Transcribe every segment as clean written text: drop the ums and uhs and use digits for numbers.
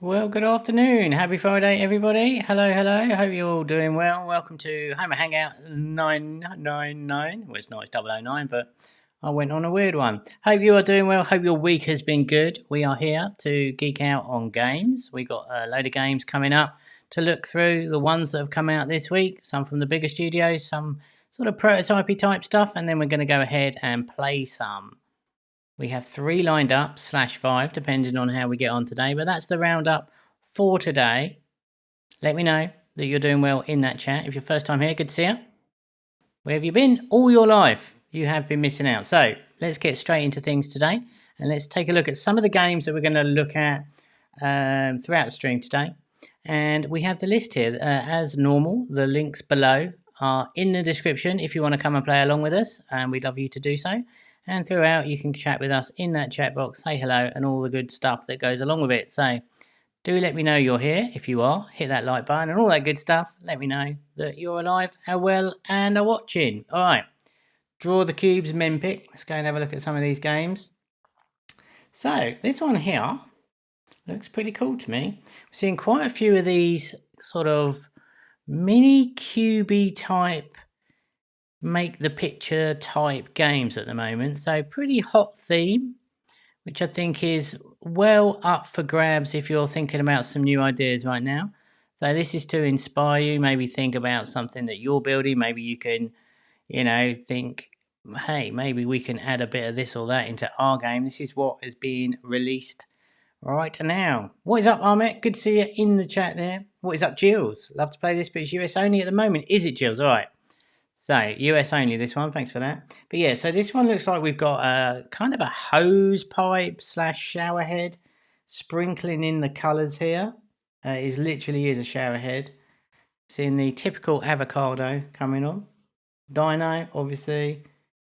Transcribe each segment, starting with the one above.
Well, good afternoon. Happy Friday, everybody. Hello, hello. Hope you're all doing well. Welcome to Homa Hangout 999. Well, it's not, it's 009, but I went on a weird one. Hope you are doing well. Hope your week has been good. We are here to geek out on games. We got a load of games coming up to look through, the ones that have come out this week, some from the bigger studios, some sort of prototypey type stuff, and then we're going to go ahead and play some. We have 3 lined up, /5, depending on how we get on today. But that's the roundup for today. Let me know that you're doing well in that chat. If you're first time here, good to see you. Where have you been? All your life, you have been missing out. So let's get straight into things today. And let's take a look at some of the games that we're going to look at throughout the stream today. And we have the list here. As normal, the links below are in the description if you want to come and play along with us. And we'd love you to do so. And throughout, you can chat with us in that chat box, say hello, and all the good stuff that goes along with it. So do let me know you're here. If you are, hit that like button and all that good stuff. Let me know that you're alive, are well, and are watching. All right. Draw the cubes, men pick. Let's go and have a look at some of these games. So this one here looks pretty cool to me. We're seeing quite a few of these sort of mini cubey type make the picture type games at the moment. So pretty hot theme, which I think is well up for grabs if you're thinking about some new ideas right now. So this is to inspire you, maybe think about something that you're building. Maybe you can, think, hey, maybe we can add a bit of this or that into our game. This is what is being released right now. What is up, Ahmet? Good to see you in the chat there. What is up, Jills? Love to play this, but it's US only at the moment. Is it, Jills? All right. So, US only, this one. Thanks for that. But yeah, so this one looks like we've got a kind of a hose pipe / shower head sprinkling in the colours here. It literally is a shower head. Seeing the typical avocado coming on. Dino, obviously.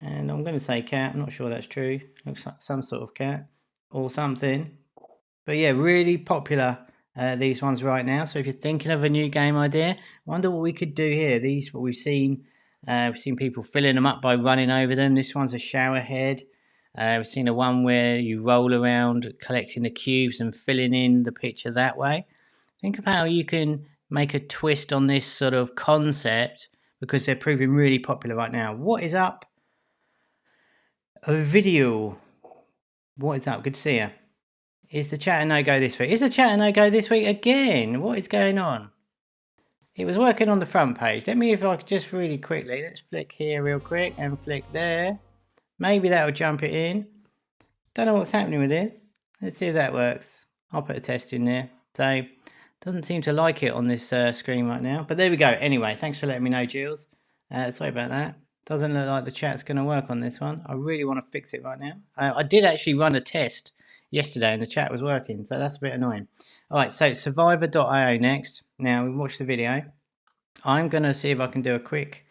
And I'm going to say cat. I'm not sure that's true. Looks like some sort of cat or something. But yeah, really popular, these ones right now. So if you're thinking of a new game idea, wonder what we could do here. These, what we've seen people filling them up by running over them. This one's a shower head. We've seen a one where you roll around collecting the cubes and filling in the picture that way. Think of how you can make a twist on this sort of concept because they're proving really popular right now. What is up? A video. What is up? Good to see you. Is the chat a no-go this week? Is the chat a no-go this week again? What is going on? It was working on the front page. Let me, if I could just really quickly, let's flick here real quick and flick there. Maybe that'll jump it in. Don't know what's happening with this. Let's see if that works. I'll put a test in there. So, doesn't seem to like it on this screen right now. But there we go. Anyway, thanks for letting me know, Jules. Sorry about that. Doesn't look like the chat's going to work on this one. I really want to fix it right now. I did actually run a test yesterday and the chat was working. So that's a bit annoying. All right, so survivor.io next. Now, we watched the video. I'm going to see if I can do a quick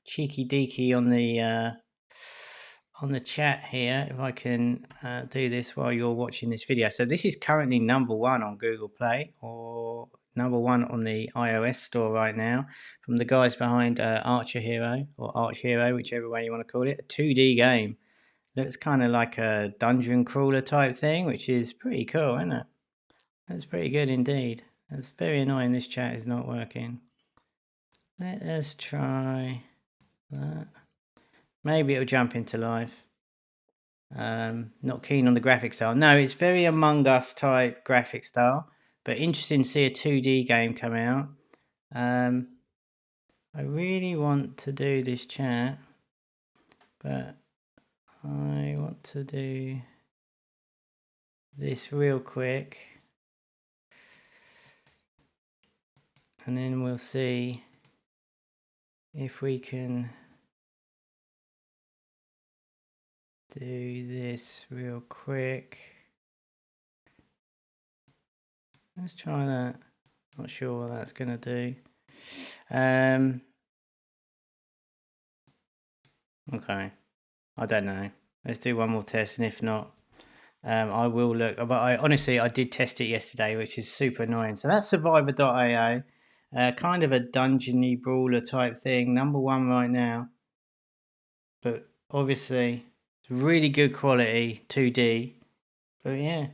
cheeky deeky on the chat here, if I can do this while you're watching this video. So this is currently #1 on Google Play or #1 on the iOS store right now from the guys behind Archer Hero or Arch Hero, whichever way you want to call it. A 2D game. Looks kind of like a dungeon crawler type thing, which is pretty cool, isn't it? That's pretty good indeed. It's very annoying this chat is not working. Let us try that. Maybe it'll jump into life. Not keen on the graphic style. No, it's very Among Us type graphic style, but interesting to see a 2D game come out. I really want to do this chat, but I want to do this real quick. And then we'll see if we can do this real quick. Let's try that. Not sure what that's going to do. Okay. I don't know. Let's do one more test, and if not, I will look. But I did test it yesterday, which is super annoying. So that's survivor.io. Kind of a dungeony brawler type thing. #1 right now. But obviously, it's really good quality 2D. But yeah.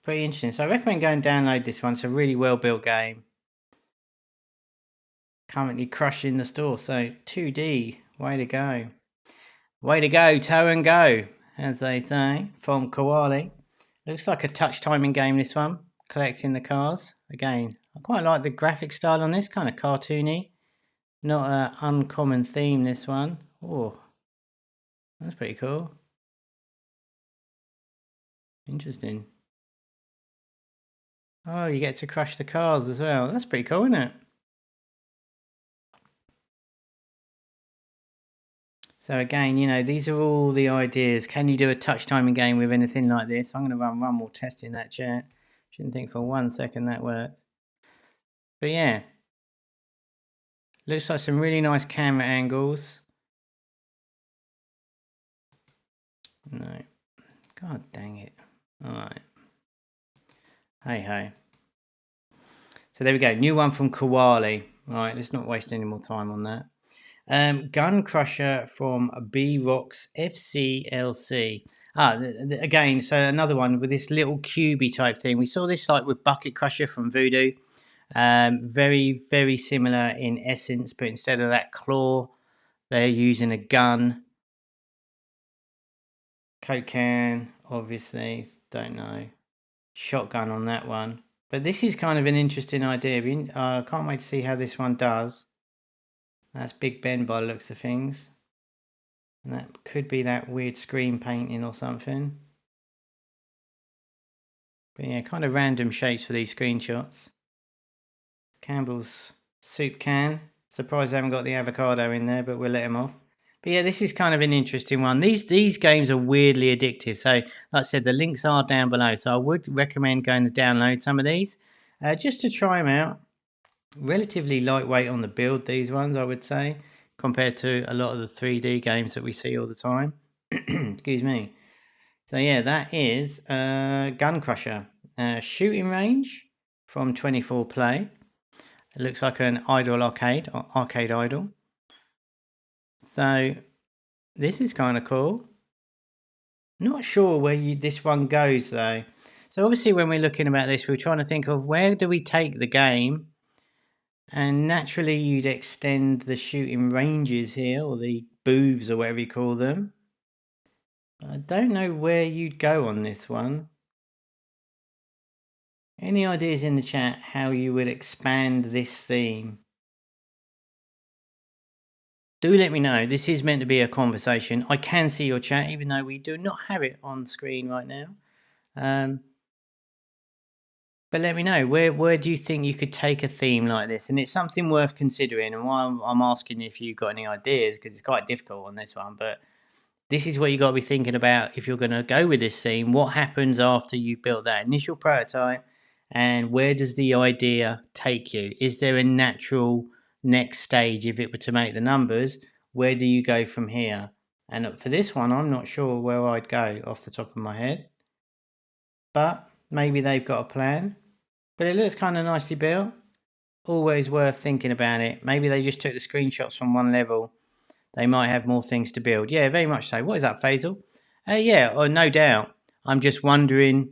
Pretty interesting. So I recommend going and download this one. It's a really well built game. Currently crushing the store. So 2D, way to go. Way to go, toe and go, as they say, from Koali. Looks like a touch timing game, this one. Collecting the cars. Again, I quite like the graphic style on this, kind of cartoony. Not an uncommon theme, this one. Oh, that's pretty cool. Interesting. Oh, you get to crush the cars as well. That's pretty cool, isn't it? So again, you know, these are all the ideas. Can you do a touch timing game with anything like this? I'm going to run one more test in that chat. Shouldn't think for 1 second that worked. But yeah. Looks like some really nice camera angles. No. God dang it. Alright. Hey ho. So there we go. New one from Koali. Alright, let's not waste any more time on that. Gun Crusher from B-Rocks FCLC. Again, so another one with this little cubey type thing. We saw this like with Bucket Crusher from Voodoo. Very, very similar in essence, but instead of that claw, they're using a gun. Coke can, obviously, don't know. Shotgun on that one. But this is kind of an interesting idea. I can't wait to see how this one does. That's Big Ben by the looks of things. And that could be that weird screen painting or something. But yeah, kind of random shapes for these screenshots. Campbell's soup can. Surprised I haven't got the avocado in there, but we'll let him off. But yeah, this is kind of an interesting one. These games are weirdly addictive. So, like I said, the links are down below. So I would recommend going to download some of these just to try them out. Relatively lightweight on the build, these ones, I would say, compared to a lot of the 3D games that we see all the time. Excuse me. So yeah, that is Gun Crusher. Shooting range from 24 Play. It looks like an Idol arcade idol. So this is kind of cool. Not sure where this one goes though. So obviously when we're looking about this, we're trying to think of where do we take the game. And naturally you'd extend the shooting ranges here, or the booths or whatever you call them. I don't know where you'd go on this one. Any ideas in the chat how you would expand this theme? Do let me know. This is meant to be a conversation. I can see your chat, even though we do not have it on screen right now. But let me know, where do you think you could take a theme like this? And it's something worth considering. And why I'm asking if you've got any ideas, because it's quite difficult on this one. But this is what you got to be thinking about if you're going to go with this theme. What happens after you've built that initial prototype? And where does the idea take you? Is there a natural next stage if it were to make the numbers? Where do you go from here? And for this one, I'm not sure where I'd go off the top of my head. But maybe they've got a plan. But it looks kind of nicely built. Always worth thinking about it. Maybe they just took the screenshots from one level. They might have more things to build. Yeah, very much so. What is that, Faisal? Yeah, no doubt. I'm just wondering.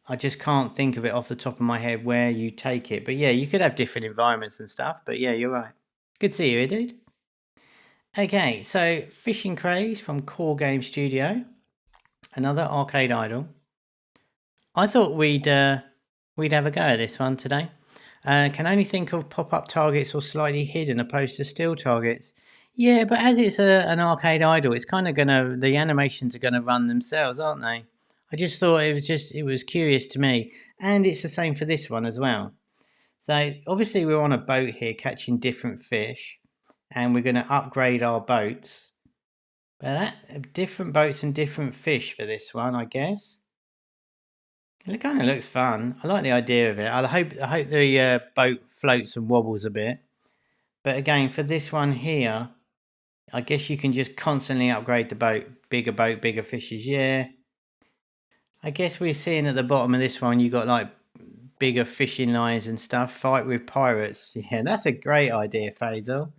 I just can't think of it off the top of my head where you take it. But yeah, you could have different environments and stuff. But yeah, you're right. Good to see you, dude. Okay, so Fishing Craze from Core Game Studio. Another arcade idol. I thought we'd have a go at this one today. Can only think of pop-up targets or slightly hidden opposed to still targets. Yeah, but as it's an arcade idol, it's kind of the animations are gonna run themselves, aren't they? I just thought it was curious to me, and it's the same for this one as well. So obviously we're on a boat here catching different fish, and we're going to upgrade our boats. But different boats and different fish for this one, I guess. It kind of looks fun. I like the idea of it. I hope the boat floats and wobbles a bit. But again, for this one here, I guess you can just constantly upgrade the boat. Boat, bigger fishes. Yeah. I guess we're seeing at the bottom of this one, you got like bigger fishing lines and stuff. Fight with pirates. Yeah, that's a great idea, Faisal.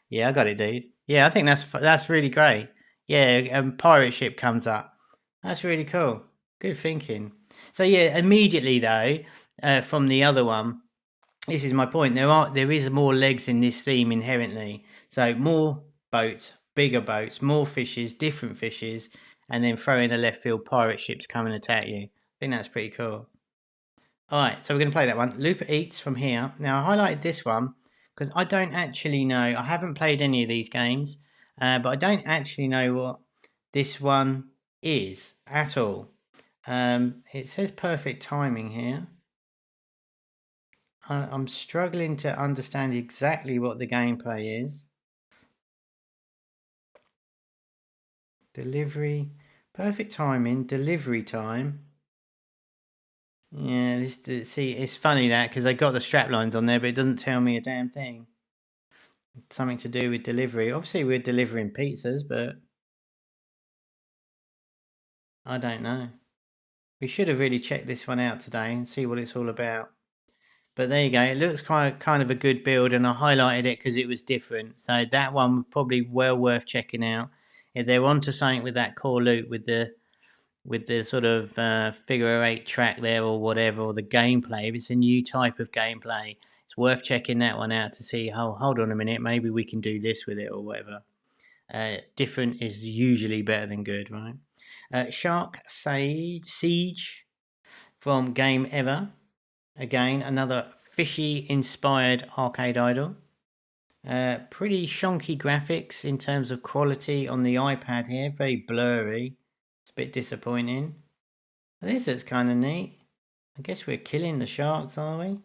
Yeah, I got it, dude. Yeah, I think that's really great. Yeah, pirate ship comes up. That's really cool. Good thinking. So yeah, immediately though, from the other one, this is my point. There is more legs in this theme inherently. So more boats, bigger boats, more fishes, different fishes, and then throw in a left field pirate ship to come and attack you. I think that's pretty cool. All right, so we're going to play that one. Looper Eats from here. Now I highlighted this one because I don't actually know. I haven't played any of these games, but I don't actually know what this one is at all. It says perfect timing here. I'm struggling to understand exactly what the gameplay is. Delivery, perfect timing, delivery time. Yeah, see, it's funny that because I got the strap lines on there, but it doesn't tell me a damn thing. Something to do with delivery. Obviously, we're delivering pizzas, but I don't know. We should have really checked this one out today and see what it's all about. But there you go. It looks kind of a good build, and I highlighted it because it was different. So that one was probably well worth checking out. If they're onto something with that core loop, with the sort of figure 8 track there or whatever, or the gameplay, if it's a new type of gameplay, it's worth checking that one out to see, oh, hold on a minute, maybe we can do this with it or whatever. Different is usually better than good, right? Shark Siege from Game Ever. Again, another fishy-inspired arcade idol. Pretty shonky graphics in terms of quality on the iPad here. Very blurry. It's a bit disappointing. This is kind of neat. I guess we're killing the sharks, are we?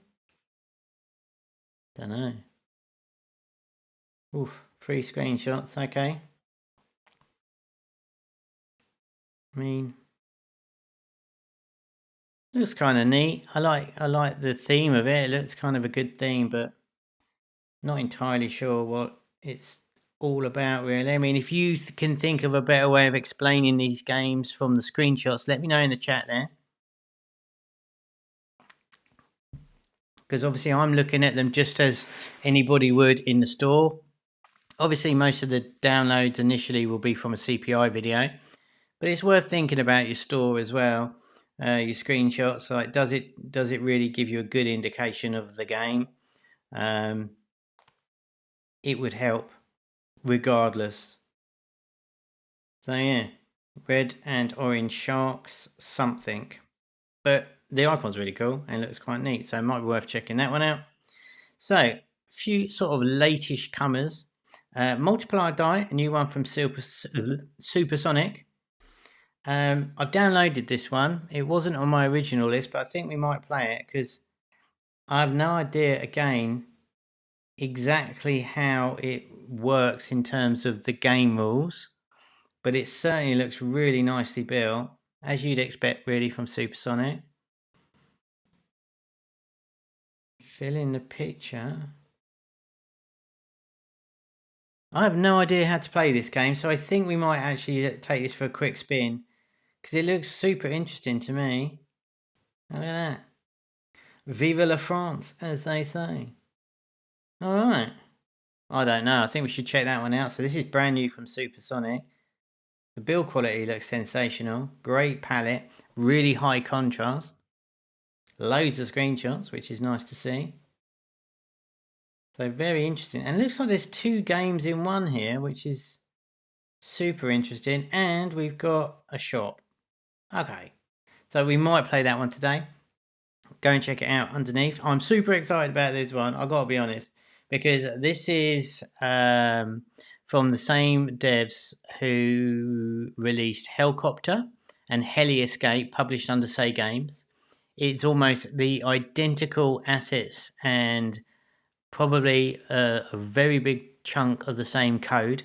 Don't know. Oof, 3 screenshots, okay. I mean, looks kind of neat. I like the theme of it. It looks kind of a good theme, but not entirely sure what it's all about, really. I mean, if you can think of a better way of explaining these games from the screenshots, let me know in the chat there. Because obviously I'm looking at them just as anybody would in the store. Obviously, most of the downloads initially will be from a CPI video, but it's worth thinking about your store as well. Your screenshots, like does it really give you a good indication of the game? It would help regardless. So yeah, red and orange sharks, something. But the icon's really cool and looks quite neat, so it might be worth checking that one out. So, a few sort of late-ish comers. Multiplier Die, a new one from Supersonic. I've downloaded this one. It wasn't on my original list, but I think we might play it because I have no idea, again, exactly how it works in terms of the game rules. But it certainly looks really nicely built, as you'd expect, really, from Supersonic. Fill in the picture. I have no idea how to play this game, so I think we might actually take this for a quick spin because it looks super interesting to me. Look at that. Vive la France, as they say. All right. I don't know. I think we should check that one out. So this is brand new from Supersonic. The build quality looks sensational. Great palette. Really high contrast. Loads of screenshots, which is nice to see. So very interesting. And it looks like there's 2 games in one here, which is super interesting. And we've got a shop. Okay. So we might play that one today. Go and check it out underneath. I'm super excited about this one. I've got to be honest. Because this is from the same devs who released Helicopter and Heli Escape, published under SayGames. It's almost the identical assets and probably a very big chunk of the same code,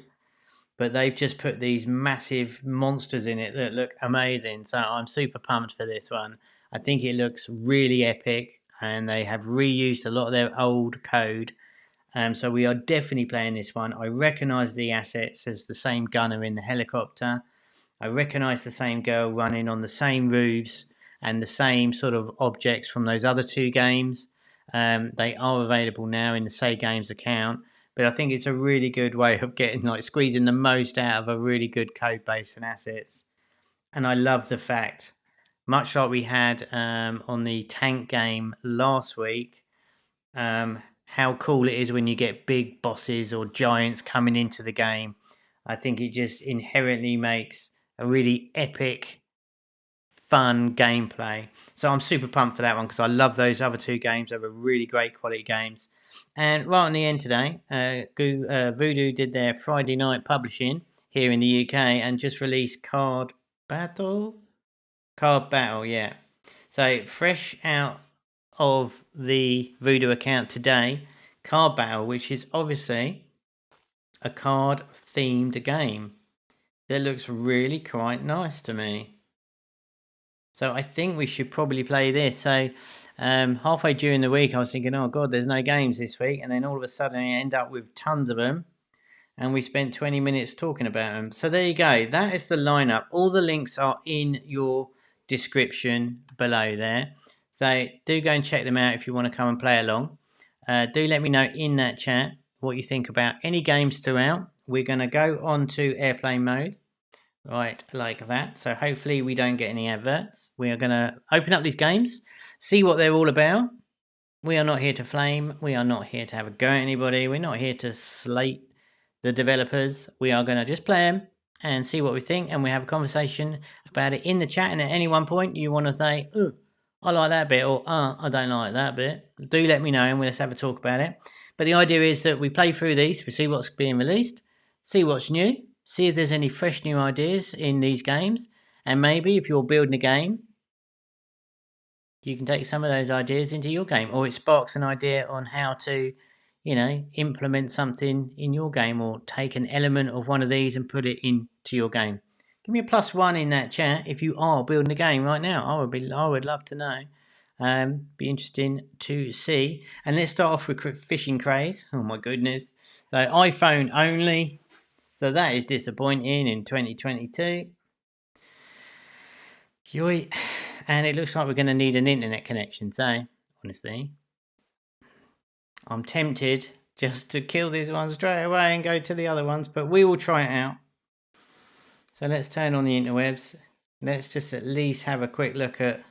but they've just put these massive monsters in it that look amazing. So I'm super pumped for this one. I think it looks really epic, and they have reused a lot of their old code. So we are definitely playing this one. I recognise the assets as the same gunner in the helicopter. I recognise the same girl running on the same roofs and the same sort of objects from those other 2 games. They are available now in the SayGames account, but I think it's a really good way of getting, like, squeezing the most out of a really good code base and assets. And I love the fact much like we had on the tank game last week, how cool it is when you get big bosses or giants coming into the game. I think it just inherently makes a really epic, fun gameplay. So I'm super pumped for that one because I love those other two games. They were really great quality games. And right on the end today, Voodoo did their Friday night publishing here in the UK and just released Card Battle. Card Battle, yeah. So fresh out of the Voodoo account today, Card Battle, which is obviously a card themed game that looks really quite nice to me. So I think we should probably play this. So halfway during the week, I was thinking, oh God, there's no games this week. And then all of a sudden I end up with tons of them. And we spent 20 minutes talking about them. So there you go. That is the lineup. All the links are in your description below there. So do go and check them out if you want to come and play along. Do let me know in that chat what you think about any games throughout. We're going to go on to airplane mode. Right, like that. So hopefully we don't get any adverts. We are going to open up these games, see what they're all about. We are not here to flame. We are not here to have a go at anybody. We're not here to slate the developers. We are going to just play them and see what we think, and we have a conversation about it in the chat. And at any one point you want to say, oh, I like that bit, or I don't like that bit, do let me know and we'll just have a talk about it. But the idea is that we play through these, we see what's being released, see what's new, see if there's any fresh new ideas in these games, and maybe if you're building a game, you can take some of those ideas into your game, or it sparks an idea on how to, implement something in your game, or take an element of one of these and put it into your game. Give me a +1 in that chat if you are building a game right now. I would love to know. Be interesting to see. And let's start off with fishing Craze. Oh my goodness! So iPhone only. So that is disappointing in 2022. Yoy. And it looks like we're going to need an internet connection. So, honestly, I'm tempted just to kill these ones straight away and go to the other ones. But we will try it out. So let's turn on the interwebs. Let's just at least have a quick look at...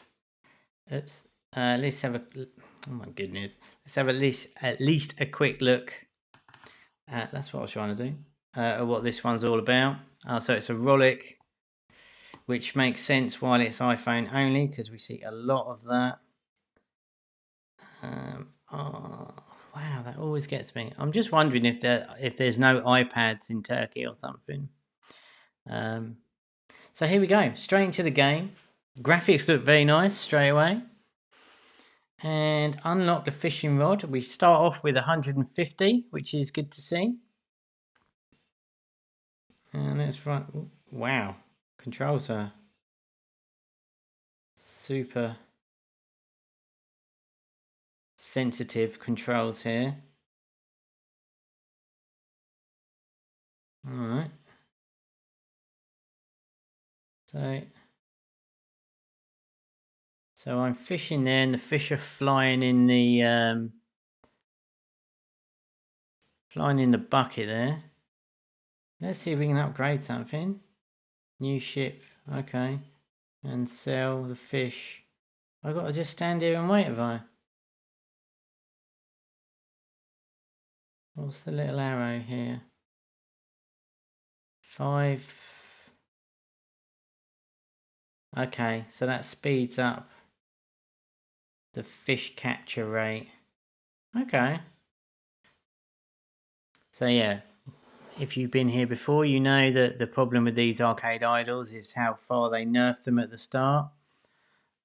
Oops. Let's have a... Oh my goodness. Let's have at least a quick look at... That's what I was trying to do. At what this one's all about. So it's a Rollick, which makes sense while it's iPhone only, because we see a lot of that. Oh, wow, that always gets me. I'm just wondering if there's no iPads in Turkey or something. So here we go, straight into the game. Graphics look very nice straight away. And unlock the fishing rod. We start off with 150, which is good to see. And let's run. Wow, controls are super sensitive controls here. All right. So I'm fishing there, and the fish are flying in the bucket there. Let's see if we can upgrade something. New ship, okay, and sell the fish. I've got to just stand here and wait, have I? What's the little arrow here? 5. Okay, so that speeds up the fish capture rate. Okay. So yeah, if you've been here before, you know that the problem with these arcade idols is how far they nerf them at the start.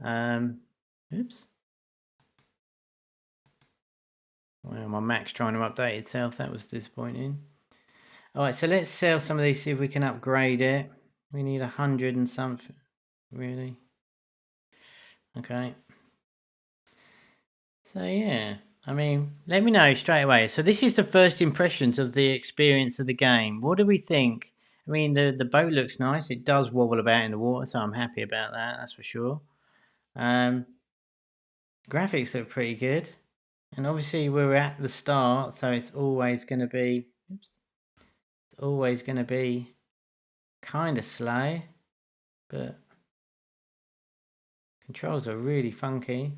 Oops. Well, my Mac's trying to update itself. That was disappointing. Alright, so let's sell some of these, see if we can upgrade it. We need 100 and something. Really? Okay. So yeah, I mean, let me know straight away. So this is the first impressions of the experience of the game. What do we think? I mean, the boat looks nice. It does wobble about in the water, so I'm happy about that, that's for sure. Graphics look pretty good. And obviously we're at the start, so it's always going to be... Oops. It's always going to be kind of slow, but Controls are really funky.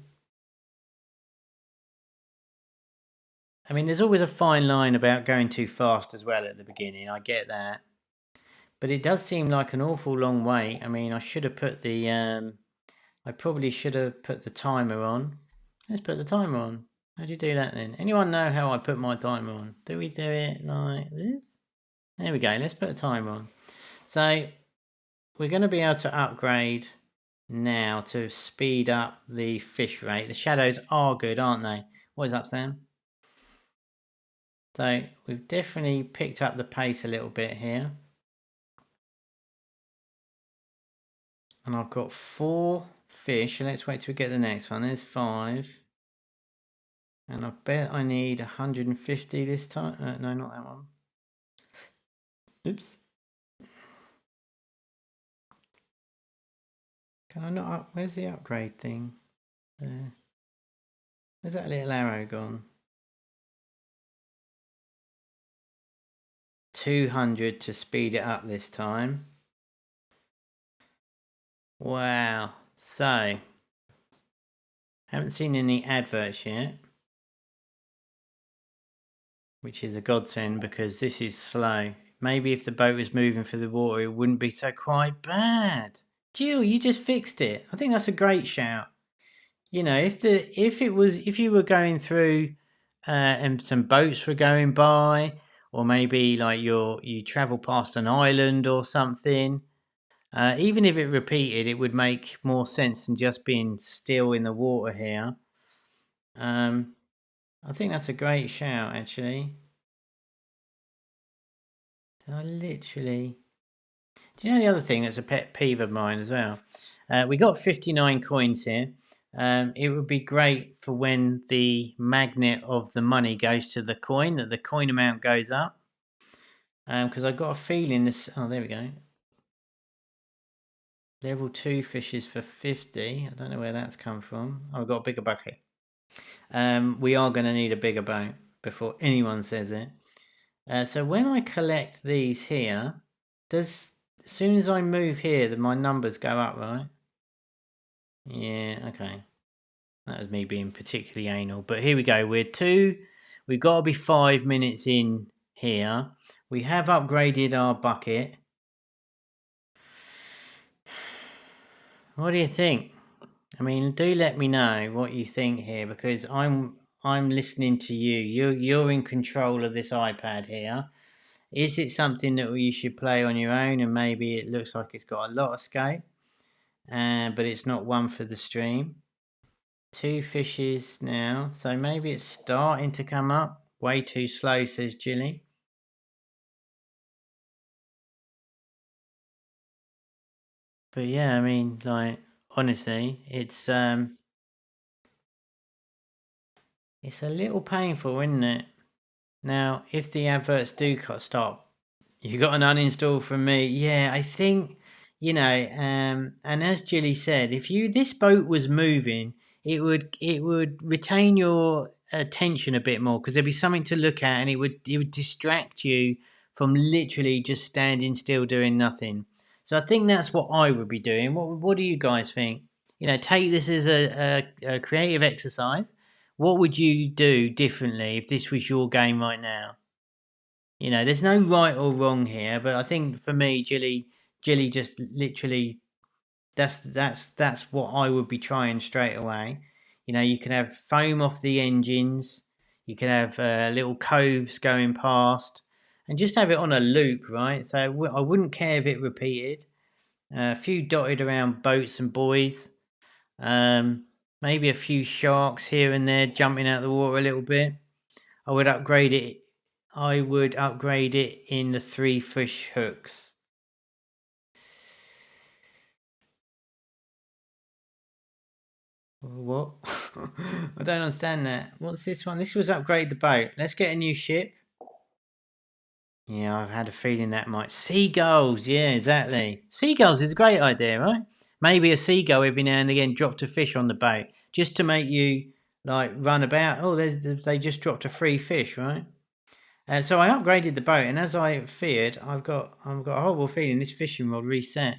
I mean, there's always a fine line about going too fast as well at the beginning. I get that. But it does seem like an awful long wait. I mean, I should have put the... I probably should have put the timer on. Let's put the timer on. How do you do that then? Anyone know how I put my timer on? Do we do it like this? There we go. Let's put a timer on. So we're going to be able to upgrade now to speed up the fish rate. The shadows are good, aren't they? What is up, Sam? So we've definitely picked up the pace a little bit here. And I've got 4 fish. Let's wait till we get the next one. There's 5. And I bet I need 150 this time. No, not that one. Oops. Can I not up? Where's the upgrade thing? There. Where's that little arrow gone? 200 to speed it up this time. Wow. So, haven't seen any adverts yet. Which is a godsend because this is slow. Maybe if the boat was moving through the water, it wouldn't be so quite bad. Jill, you just fixed it. I think that's a great shout. You know, if you were going through and some boats were going by, or maybe like you travel past an island or something, even if it repeated, it would make more sense than just being still in the water here. I think that's a great shout, actually. I literally... Do you know the other thing that's a pet peeve of mine as well? We got 59 coins here. It would be great for when the magnet of the money goes to the coin, that the coin amount goes up. Because I've got a feeling this... Oh, there we go. Level 2 fishes for 50. I don't know where that's come from. Oh, I've got a bigger bucket. We are going to need a bigger boat before anyone says it. So when I collect these here, as soon as I move here, my numbers go up, right? Yeah, okay. That was me being particularly anal. But here we go. We've got to be 5 minutes in here. We have upgraded our bucket. What do you think? I mean, do let me know what you think here, because I'm listening to you. You're in control of this iPad here. Is it something that you should play on your own, and maybe it looks like it's got a lot of scope, but it's not one for the stream? 2 fishes now, so maybe it's starting to come up. Way too slow, says Jilly. But yeah, I mean, like, honestly, it's a little painful, isn't it? Now, if the adverts do stop, you got an uninstall from me. Yeah, I think, you know, and as Jilly said, if this boat was moving, it would retain your attention a bit more, because there'd be something to look at, and it would distract you from literally just standing still doing nothing. So I think that's what I would be doing. What do you guys think? You know, take this as a creative exercise. What would you do differently if this was your game right now? You know, there's no right or wrong here, but I think for me, Jilly just literally, that's what I would be trying straight away. You know, you can have foam off the engines, you can have little coves going past, and just have it on a loop, right? So I wouldn't care if it repeated. A few dotted around boats and buoys. Maybe a few sharks here and there jumping out of the water a little bit. I would upgrade it in the 3 fish hooks. What? I don't understand that. What's this one? This was upgrade the boat. Let's get a new ship. Yeah, I've had a feeling that might... Seagulls, yeah, exactly. Seagulls is a great idea, right? Maybe a seagull every now and again dropped a fish on the boat, just to make you, like, run about. Oh, they just dropped a free fish, right? So I upgraded the boat, and as I feared, I've got a horrible feeling this fishing rod reset.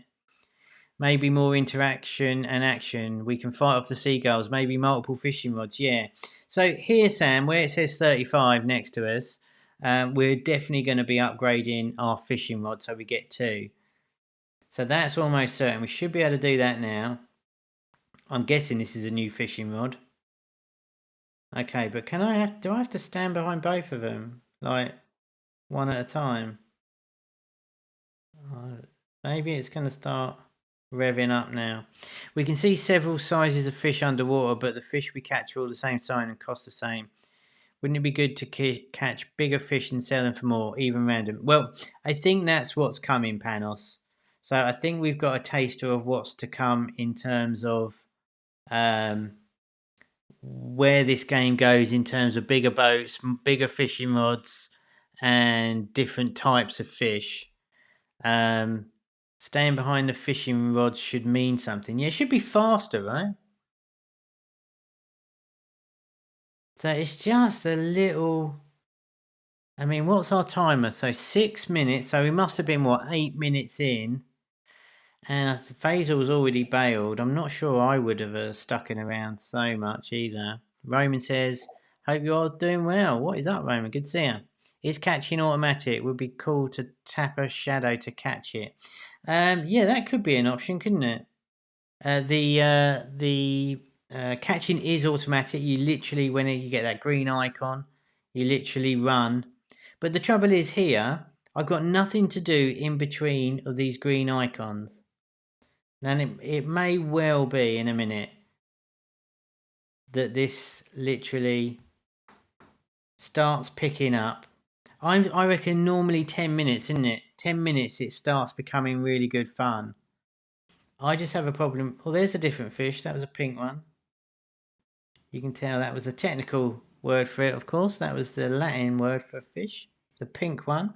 maybe more interaction and action. We can fight off the seagulls, maybe multiple fishing rods. Yeah. So here, Sam, where it says 35 next to us, we're definitely going to be upgrading our fishing rod, so we get 2. So that's almost certain. We should be able to do that now. I'm guessing this is a new fishing rod. Okay, but do I have to stand behind both of them? Like, one at a time? Maybe it's going to start revving up now. We can see several sizes of fish underwater, but the fish we catch are all the same size and cost the same. Wouldn't it be good to catch bigger fish and sell them for more, even random? Well, I think that's what's coming, Panos. So I think we've got a taster of what's to come in terms of where this game goes in terms of bigger boats, bigger fishing rods, and different types of fish. Staying behind the fishing rods should mean something. Yeah, it should be faster, right? So it's just a little... I mean, what's our timer? So 6 minutes. So we must have been, what, 8 minutes in? And Faisal's already bailed. I'm not sure I would have stuck in around so much either. Roman says, hope you're all doing well. What is up, Roman? Good to see you. Is catching automatic? Would be cool to tap a shadow to catch it. Yeah, that could be an option, couldn't it? The catching is automatic. You literally, when you get that green icon, you literally run. But the trouble is here, I've got nothing to do in between of these green icons. And it may well be in a minute that this literally starts picking up. I reckon normally 10 minutes, isn't it? 10 minutes it starts becoming really good fun. I just have a problem. Oh, there's a different fish. That was a pink one. You can tell that was a technical word for it, of course. That was the Latin word for fish. The pink one.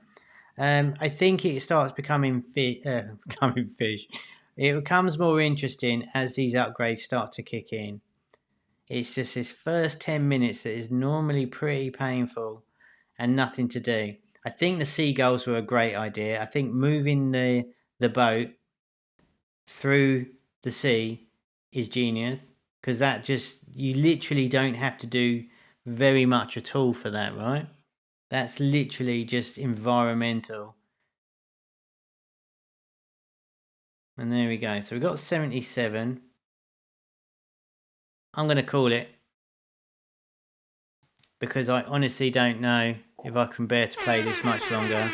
I think it starts becoming fish. It becomes more interesting as these upgrades start to kick in. It's just this first 10 minutes that is normally pretty painful and nothing to do. I think the seagulls were a great idea. I think moving the boat through the sea is genius, because that just, you literally don't have to do very much at all for that, right? That's literally just environmental. And there we go. So we've got 77. I'm going to call it, because I honestly don't know if I can bear to play this much longer.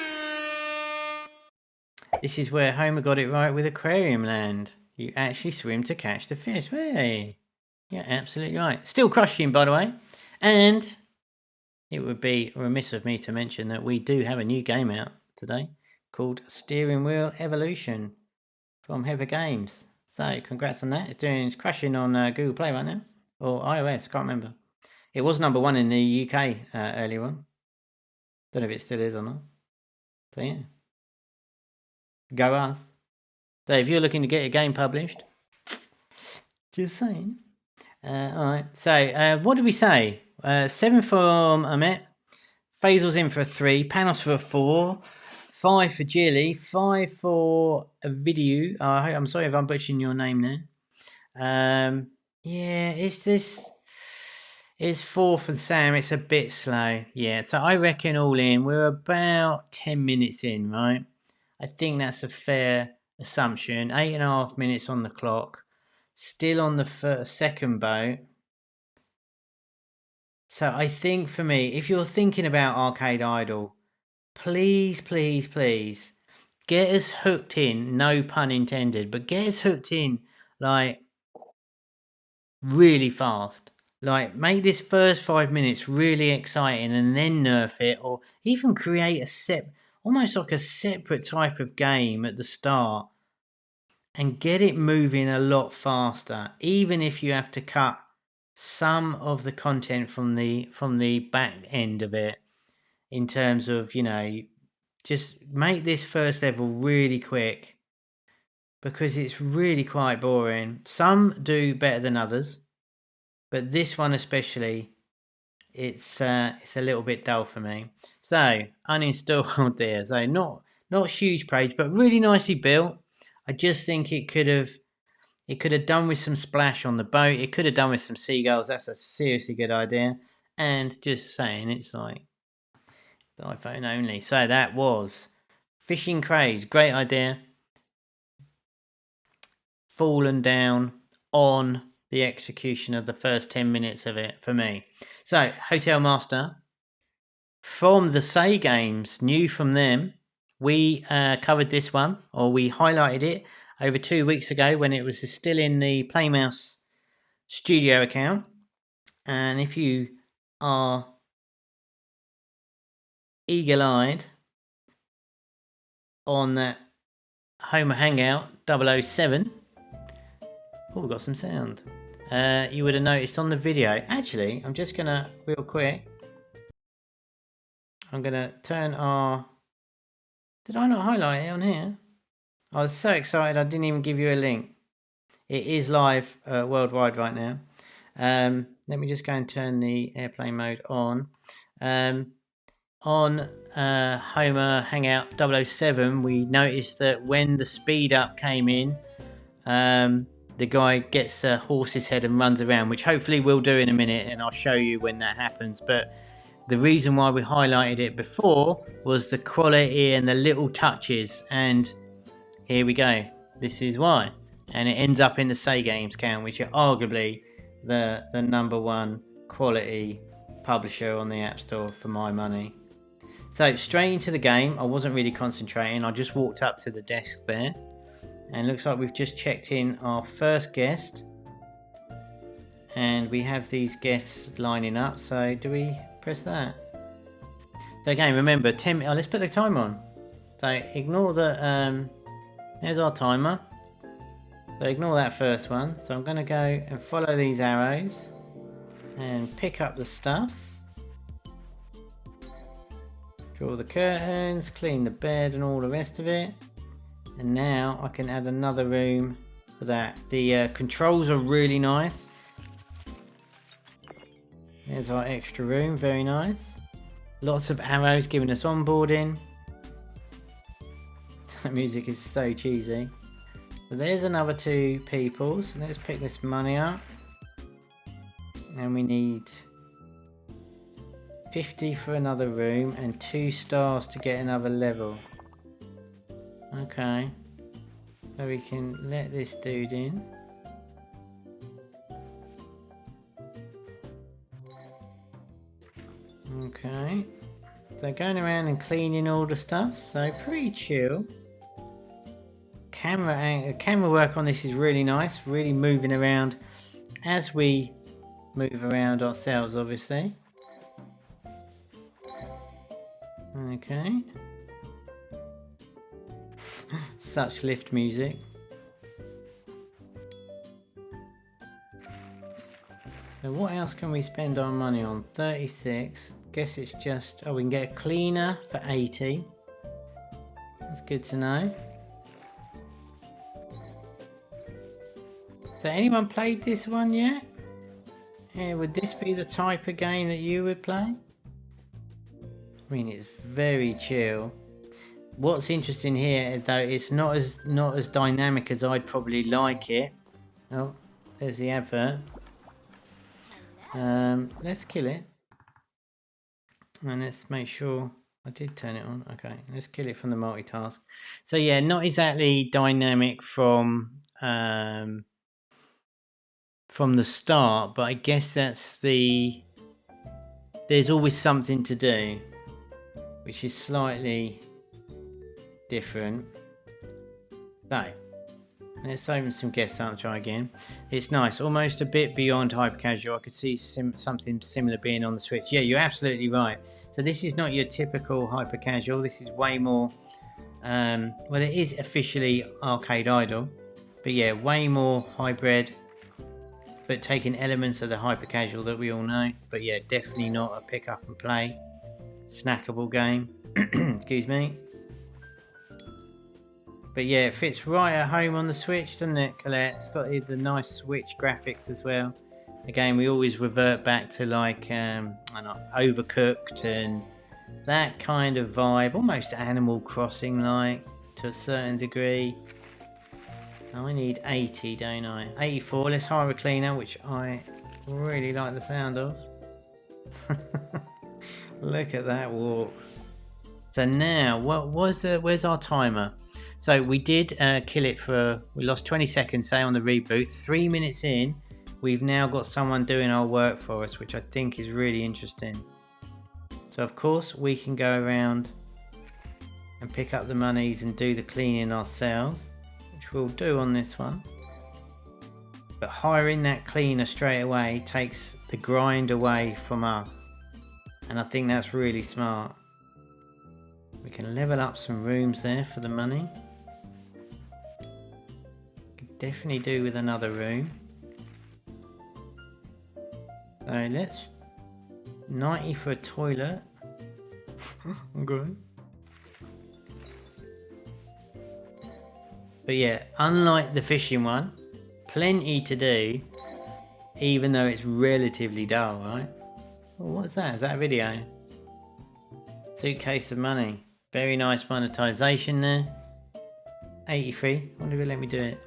This is where Homer got it right with Aquarium Land. You actually swim to catch the fish. Hey, yeah, absolutely right. Still crushing, by the way. And it would be remiss of me to mention that we do have a new game out today called Steering Wheel Evolution from SayGames. So congrats on that. It's crushing on Google Play right now, or iOS, I can't remember. It was number 1 in the UK earlier on. Don't know if it still is or not. So yeah, go us. So if you're looking to get a game published, just saying. Alright, so what did we say? 7 from Ahmet, Faisal's in for a 3, Panos for a 4, 5 for Jilly, 5 for a Voodoo. I'm sorry if I'm butchering your name there. Yeah, it's 4 for Sam. It's a bit slow. Yeah, so I reckon all in, we're about 10 minutes in, right? I think that's a fair assumption. 8.5 minutes on the clock. Still on the second boat. So I think for me, if you're thinking about Arcade Idol, please, please, please get us hooked in, no pun intended, but get us hooked in like really fast. Like, make this first 5 minutes really exciting and then nerf it, or even create almost like a separate type of game at the start and get it moving a lot faster, even if you have to cut some of the content from the back end of it, in terms of, just make this first level really quick, because it's really quite boring. Some do better than others, but this one especially, it's a little bit dull for me. So uninstalled there. So not huge praise, but really nicely built. I just think it could have done with some splash on the boat. It could have done with some seagulls. That's a seriously good idea. And just saying, it's like the iPhone only. So that was Fishing Craze. Great idea. Fallen down on the execution of the first 10 minutes of it for me. So, Hotel Master. From the SayGames, new from them. We covered this one, or we highlighted it over 2 weeks ago when it was still in the Playmouse Studio account. And if you are eagle-eyed on that Homa Hangout 007, oh, we've got some sound. You would have noticed on the video. Actually, I'm just gonna real quick. I'm gonna turn our. Did I not highlight it on here? I was so excited I didn't even give you a link. It is live worldwide right now. Let me just go and turn the airplane mode on. On Homa Hangout 007, we noticed that when the speed up came in, the guy gets a horse's head and runs around, which hopefully we'll do in a minute, and I'll show you when that happens. But the reason why we highlighted it before was the quality and the little touches, and here we go. This is why. And it ends up in the SayGames count, which are arguably the #1 quality publisher on the App Store for my money. So straight into the game. I wasn't really concentrating. I just walked up to the desk there, and looks like we've just checked in our first guest, and we have these guests lining up. So do we press that? So again, remember 10. Oh, let's put the timer on. So ignore the there's our timer. So ignore that first one. So I'm going to go and follow these arrows and pick up the stuffs. Draw the curtains, clean the bed and all the rest of it. And now I can add another room for that. The controls are really nice. There's our extra room, very nice. Lots of arrows giving us onboarding. That music is so cheesy. So there's another 2 people. So let's pick this money up. And we need 50 for another room and 2 stars to get another level. Okay. So we can let this dude in. Okay. So going around and cleaning all the stuff. So pretty chill. Camera work on this is really nice, really moving around as we move around ourselves, obviously. Okay. Such lift music. So what else can we spend our money on? 36. Guess it's just, oh, we can get a cleaner for 80. That's good to know. So anyone played this one yet? Yeah, would this be the type of game that you would play? I mean, it's very chill. What's interesting here is though it's not as dynamic as I'd probably like it. Oh, there's the advert. Let's kill it. And let's make sure I did turn it on. Okay, let's kill it from the multitask. So yeah, not exactly dynamic from the start, but I guess that's there's always something to do, which is slightly different. So let's open some guests up and try again. It's nice, almost a bit beyond hypercasual. I could see something similar being on the Switch. Yeah, you're absolutely right. So this is not your typical hypercasual. This is way more well, it is officially Arcade Idol, but yeah, way more hybrid, but taking elements of the hypercasual that we all know. But yeah, definitely not a pick up and play snackable game. Excuse me. But yeah, it fits right at home on the Switch, doesn't it, Colette? It's got the nice Switch graphics as well. Again, we always revert back to like I don't know, Overcooked and that kind of vibe, almost Animal Crossing like to a certain degree. I need 80, don't I? 84. Let's hire a cleaner, which I really like the sound of. Look at that walk. So now, where's our timer? So we did kill it we lost 20 seconds, say, on the reboot. 3 minutes in, we've now got someone doing our work for us, which I think is really interesting. So of course we can go around and pick up the monies and do the cleaning ourselves, which we'll do on this one. But hiring that cleaner straight away takes the grind away from us, and I think that's really smart. We can level up some rooms there for the money. Could definitely do with another room. So let's 90 for a toilet. Okay. But yeah, unlike the fishing one, plenty to do, even though it's relatively dull, right? Well, what's that? Is that a video? Suitcase of money. Very nice monetization there. 83. I wonder if it let me do it.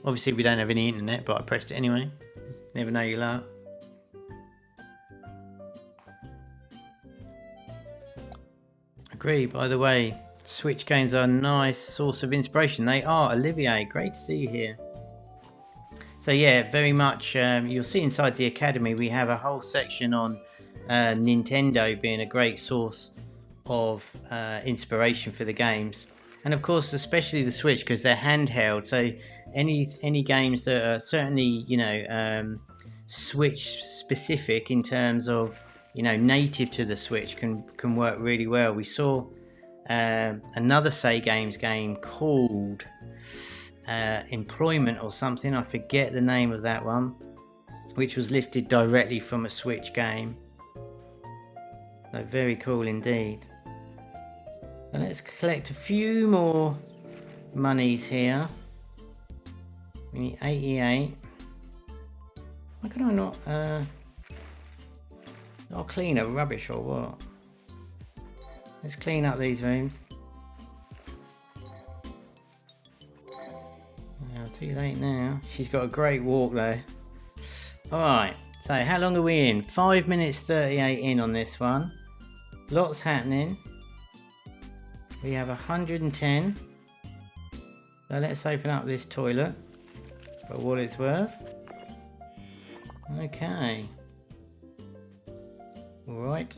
Obviously we don't have any internet, but I pressed it anyway. Never know your luck. Agree, by the way. Switch games are a nice source of inspiration. They are. Olivier, great to see you here. So yeah, very much, you'll see inside the Academy we have a whole section on Nintendo being a great source of inspiration for the games. And of course, especially the Switch, because they're handheld. So any games that are certainly, you know, Switch specific in terms of, you know, native to the Switch can work really well. We saw another SayGames game called Employment or something, I forget the name of that one, which was lifted directly from a Switch game. So very cool indeed. So let's collect a few more monies here. We need 88. Why can I not clean up rubbish or what? Let's clean up these rooms. Oh, too late now. She's got a great walk though. Alright, so how long are we in? 5 minutes 38 in on this one. Lots happening. We have 110. So let's open up this toilet for what it's worth. Okay. Right.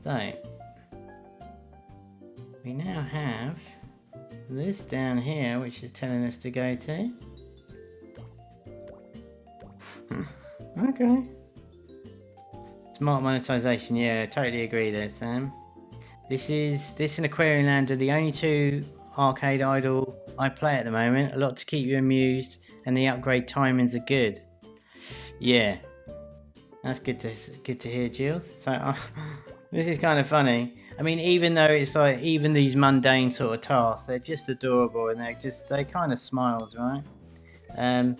So we now have this down here, which is telling us to go to. Okay. Smart monetization, yeah, totally agree there, Sam. This and Aquarium Land are the only two arcade idle I play at the moment. A lot to keep you amused, and the upgrade timings are good. Yeah, that's good to hear, Jules. So this is kind of funny. I mean, even though it's like even these mundane sort of tasks, they're just adorable, and they're kind of smiles, right? And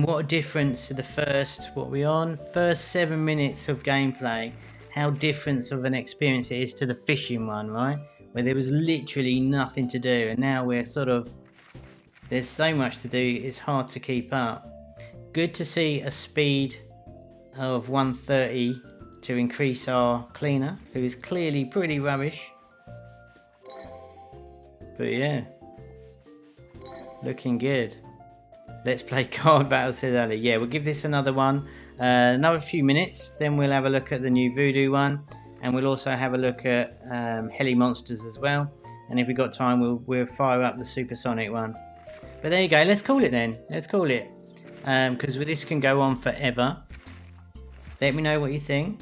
what a difference to the first 7 minutes of gameplay. How different of an experience it is to the fishing one, right? Where there was literally nothing to do, and now we're there's so much to do, it's hard to keep up. Good to see a speed of 130 to increase our cleaner, who is clearly pretty rubbish. But yeah, looking good. Let's play card battle, says Ali. Yeah, we'll give this another one. Another few minutes, then we'll have a look at the new Voodoo one, and we'll also have a look at Heli monsters as well. And if we've got time, we'll fire up the Supersonic one. But there you go. Let's call it then. Let's call it, because this can go on forever. Let me know what you think.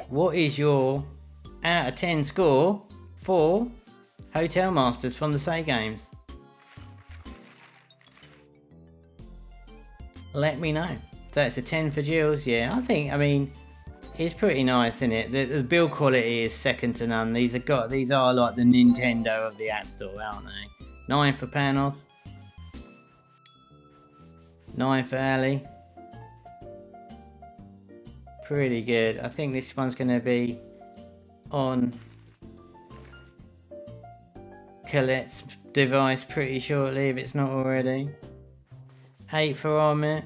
What is your out of 10 score for Hotel Masters from the SayGames? Let me know. So it's a 10 for Jules. Yeah, I mean, it's pretty nice, isn't it? The build quality is second to none. These are like the Nintendo of the App Store, aren't they? 9 for Panos. 9 for Ali. Pretty good. I think this one's going to be on Colette's device pretty shortly if it's not already. 8 for Armit.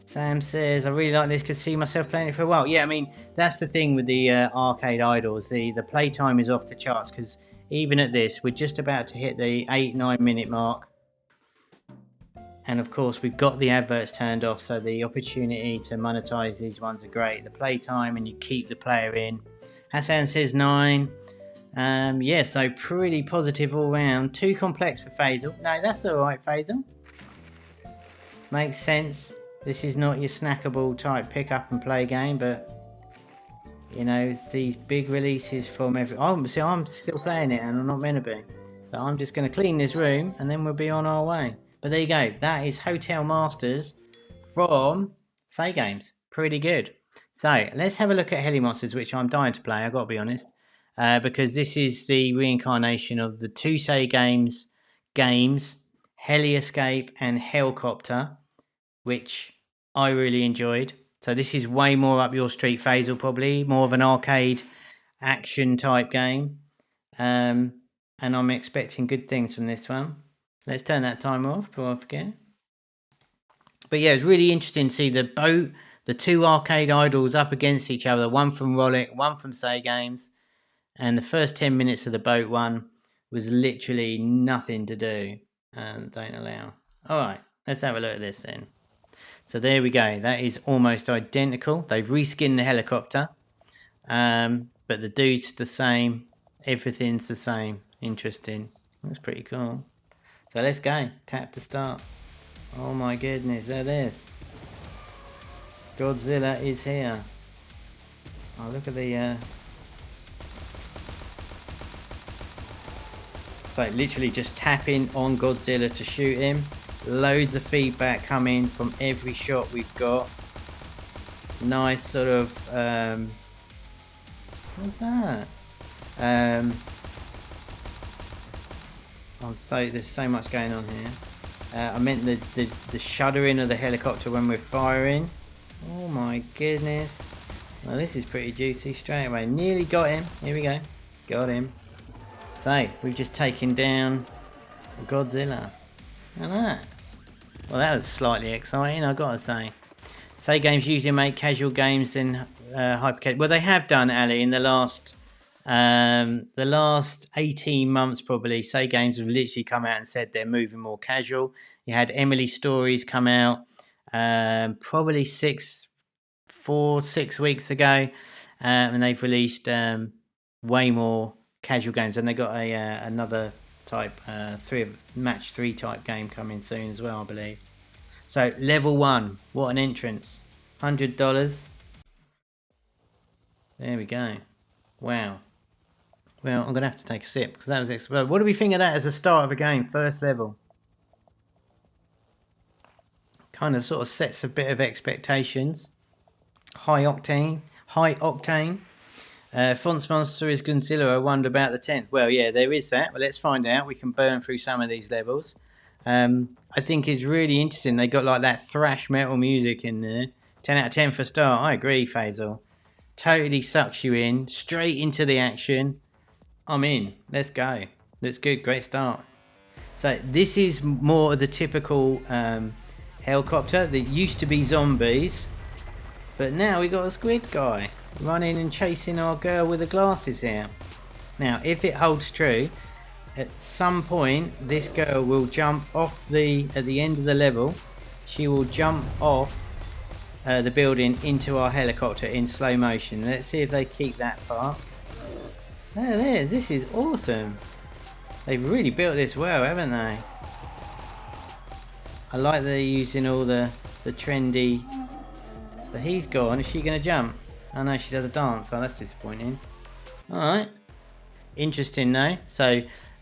Sam says, I really like this, could see myself playing it for a while. Yeah, I mean, that's the thing with the arcade idols. The playtime is off the charts, because even at this, we're just about to hit the 8-9 minute mark. And of course, we've got the adverts turned off, so the opportunity to monetize these ones are great. The playtime, and you keep the player in. Hassan says 9. Yeah, so pretty positive all round. Too complex for Faisal. No, that's alright, Faisal. Makes sense. This is not your snackable type pick up and play game, but you know, it's these big releases from every. Oh, see, I'm still playing it and I'm not meant to be. So I'm just going to clean this room and then we'll be on our way. But there you go. That is Hotel Masters from SayGames. Pretty good. So let's have a look at Heli Monsters, which I'm dying to play, I've got to be honest. Because this is the reincarnation of the two SayGames games, Heli Escape and Helicopter, which I really enjoyed. So this is way more up your street, Faisal, probably. More of an arcade action type game. And I'm expecting good things from this one. Let's turn that timer off before I forget. But yeah, it's really interesting to see the boat, the two arcade idols up against each other. One from Rollick, one from SayGames. And the first 10 minutes of the boat one was literally nothing to do. Don't allow. Alright, let's have a look at this then. So there we go. That is almost identical. They've reskinned the helicopter. But the dude's the same. Everything's the same. Interesting. That's pretty cool. So let's go. Tap to start. Oh my goodness. There it is. Godzilla is here. Oh, look at the... So literally just tapping on Godzilla to shoot him. Loads of feedback coming from every shot we've got. Nice sort of what's that? There's so much going on here. I meant the shuddering of the helicopter when we're firing. Oh my goodness. Well, this is pretty juicy straight away. Nearly got him. Here we go. Got him. So we've just taken down Godzilla. Look at that. Well, that was slightly exciting, I've got to say. SayGames usually make casual games than hypercasual. Well, they have done, Ali, in the last 18 months probably. SayGames have literally come out and said they're moving more casual. You had Emily Stories come out probably 6 weeks ago, and they've released way more casual games, and they got another type match 3 type game coming soon as well, I believe. So level 1, what an entrance. $100. There we go. Wow. Well, I'm gonna have to take a sip because that was explosive. What do we think of that as a start of a game? First level. Kind of sort of sets a bit of expectations. High octane. Fonts Monster is Godzilla. I wonder about the 10th. Well, yeah, there is that. But let's find out. We can burn through some of these levels. I think it's really interesting. They got like that thrash metal music in there. 10 out of 10 for start. I agree, Faisal. Totally sucks you in. Straight into the action. I'm in. Let's go. That's good. Great start. So this is more of the typical helicopter. That used to be zombies. But now we got a squid guy running and chasing our girl with the glasses here. Now, if it holds true, at some point this girl will jump off at the end of the level. She will jump off the building into our helicopter in slow motion. Let's see if they keep that part. There, this is awesome. They've really built this well, haven't they? I like they're using all the trendy. But he's gone. Is she going to jump? Oh no, she does a dance. Oh, that's disappointing. Alright. Interesting though. So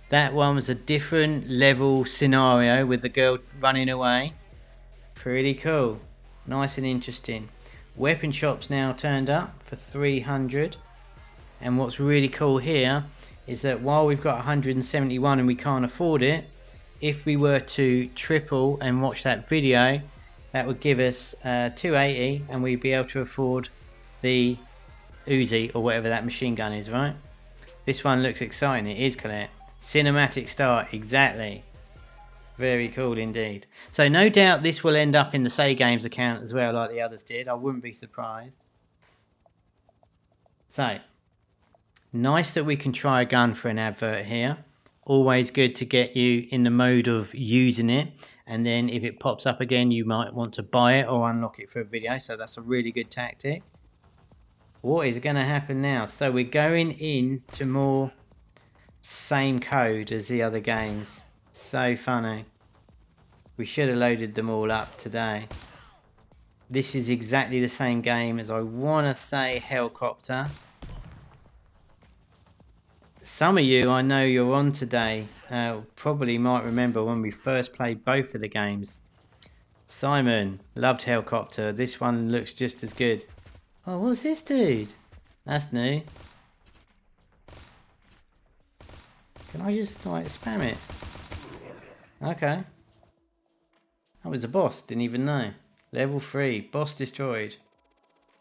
that one was a different level scenario with the girl running away. Pretty cool. Nice and interesting. Weapon shops now turned up for 300. And what's really cool here is that while we've got 171 and we can't afford it, if we were to triple and watch that video, that would give us 280 and we'd be able to afford the Uzi or whatever that machine gun is, right? This one looks exciting. It is, Colette. Cinematic start, exactly. Very cool indeed. So no doubt this will end up in the SayGames account as well, like the others did. I wouldn't be surprised. So, nice that we can try a gun for an advert here. Always good to get you in the mode of using it. And then if it pops up again, you might want to buy it or unlock it for a video. So that's a really good tactic. What is going to happen now? So we're going into more same code as the other games. So funny. We should have loaded them all up today. This is exactly the same game as, I want to say, Helicopter. Some of you, I know you're on today, probably might remember when we first played both of the games. Simon, loved Helicopter. This one looks just as good. Oh, what's this dude? That's new. Can I just like spam it? Okay. That was a boss, didn't even know. Level 3, boss destroyed.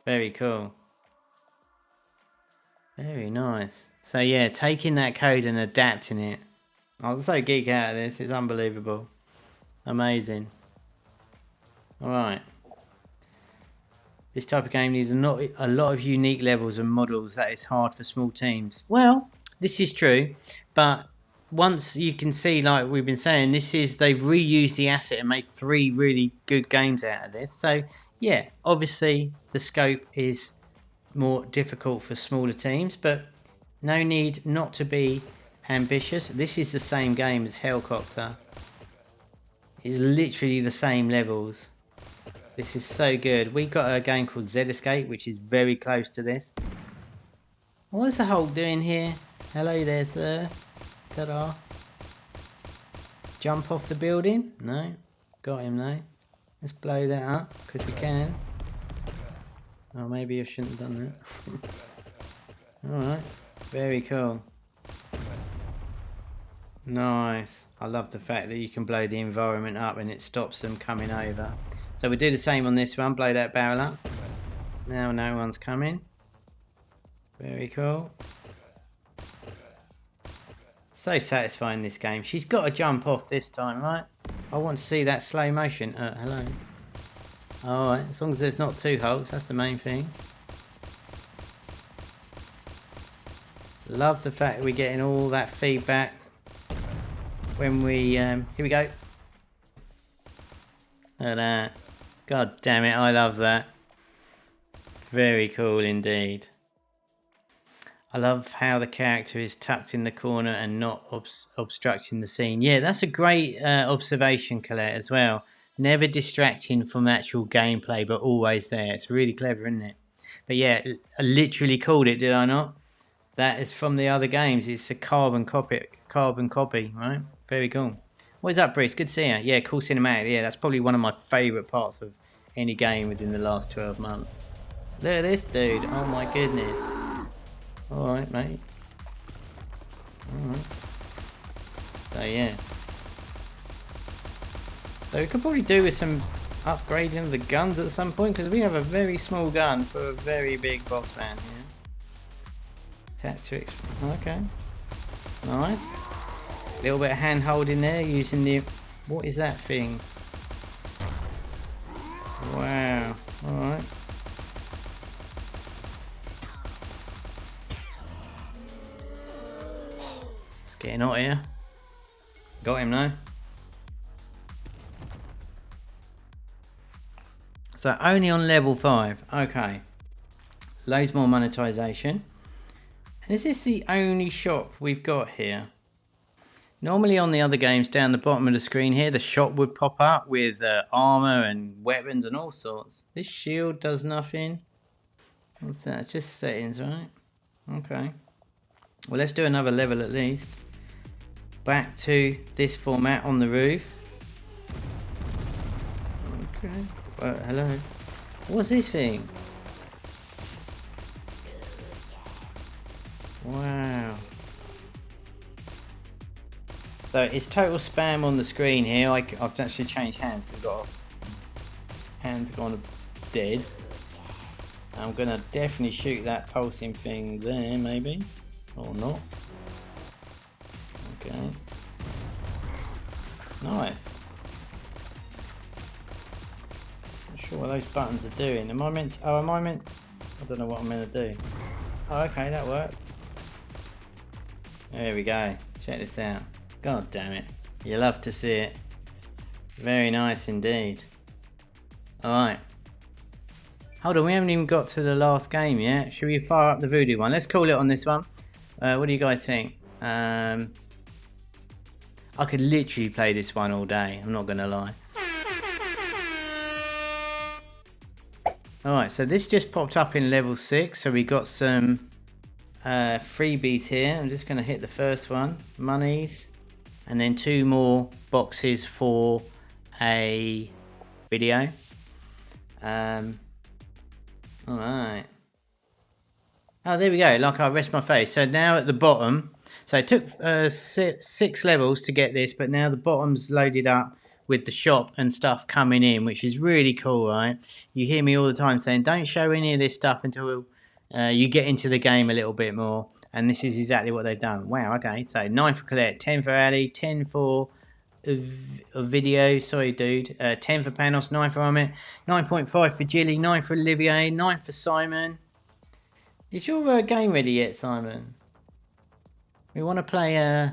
Very cool. Very nice. So yeah, taking that code and adapting it. I'm so geek out of this, it's unbelievable. Amazing. Alright. This type of game needs a lot of unique levels and models that is hard for small teams. Well, this is true, but once you can see, like we've been saying, they've reused the asset and made 3 really good games out of this. So yeah, obviously the scope is more difficult for smaller teams, but no need not to be ambitious. This is the same game as Helicopter. It's literally the same levels. This is so good. We've got a game called Z Escape, which is very close to this. What's the Hulk doing here? Hello there, sir. Ta-da. Jump off the building? No. Got him though. Let's blow that up, because we can. Oh, maybe I shouldn't have done that. Alright. Very cool. Nice. I love the fact that you can blow the environment up and it stops them coming over. So we do the same on this one. Blow that barrel up. Now no one's coming. Very cool. So satisfying, this game. She's got to jump off this time, right? I want to see that slow motion. Hello. Alright, as long as there's not 2 Hulks, that's the main thing. Love the fact that we're getting all that feedback when we... here we go. Look at that. God damn it, I love that. Very cool indeed. I love how the character is tucked in the corner and not obstructing the scene. Yeah, that's a great observation, Colette, as well. Never distracting from actual gameplay, but always there. It's really clever, isn't it? But yeah, I literally called it, did I not? That is from the other games. It's a carbon copy, right? Very cool. What is up, Bruce? Good to see you. Yeah, cool cinematic. Yeah, that's probably one of my favourite parts of any game within the last 12 months. Look at this dude. Oh my goodness. Alright, mate. Alright. So yeah. So we could probably do with some upgrading of the guns at some point, because we have a very small gun for a very big boss man here. Tactics. Okay. Nice. A little bit of hand holding there using the... What is that thing? Wow. Alright. It's getting hot here. Got him now. So only on level 5. Okay. Loads more monetization. And is this the only shop we've got here? Normally on the other games down the bottom of the screen here, the shop would pop up with armor and weapons and all sorts. This shield does nothing. What's that? It's just settings, right? Okay. Well, let's do another level at least. Back to this format on the roof. Okay. Hello. What's this thing? Wow. So it's total spam on the screen here. I've actually changed hands because hands are gone dead. I'm gonna definitely shoot that pulsing thing there, maybe. Or not. Okay. Nice. Not sure what those buttons are doing. Am I meant to, oh, am I meant, I don't know what I'm meant to do. Oh, okay, that worked. There we go. Check this out. God damn it. You love to see it. Very nice indeed. Alright. Hold on, we haven't even got to the last game yet. Should we fire up the Voodoo one? Let's call it on this one. What do you guys think? I could literally play this one all day. I'm not going to lie. Alright, so this just popped up in level 6. So we got some freebies here. I'm just going to hit the first one. Monies. And then 2 more boxes for a video. Alright. Oh, there we go. Like I rest my face. So now at the bottom. So it took 6 levels to get this. But now the bottom's loaded up with the shop and stuff coming in. Which is really cool, right? You hear me all the time saying don't show any of this stuff until you get into the game a little bit more. And this is exactly what they've done. Wow, okay. So 9 for Colette, 10 for Ali, 10 for a video, sorry dude, 10 for Panos, 9 for Amit, 9.5 for Jilly, 9 for Olivier, 9 for Simon. Is your game ready yet, Simon? We want to play